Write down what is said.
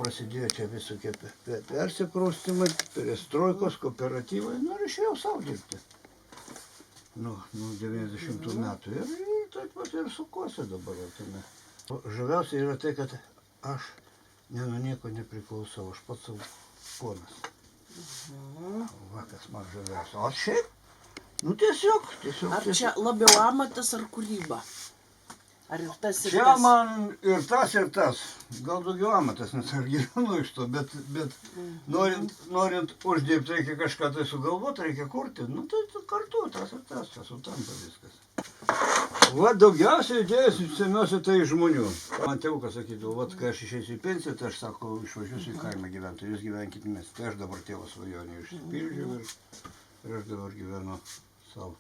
prasidėjo čia visokie persikraustymai, perestroikos, kooperatyvai, nu ir išėjau savo dirbti. Nuo 90 metų ir taip pat ir sukuosi dabar. Žaviausia yra tai, kad aš nuo nieko nepriklausau, aš pats savo ponas. Va, kas man žaviausia. O šiaip, nu tiesiog. Ar čia labiau amatas ar kūryba? Ar ir tas ir tas? Čia man ir tas. Gal daugiau amatas, nes aš gyvenu iš to, bet norint uždirbti reikia kažką tai sugalvoti, reikia kurti. Nu tai kartu tas ir tas, čia sutampa viskas. Va, daugiausiai idėjas semiuosi tai iš žmonių. Man tėvukas sakydavo, va, kai aš išeisiu į pensiją, tai aš sako, išvažiuosiu į kaimą gyventi, jūs gyvenkit mieste. Tai aš dabar tėvo svajonę išsipildžiau ir aš dabar gyvenu savo.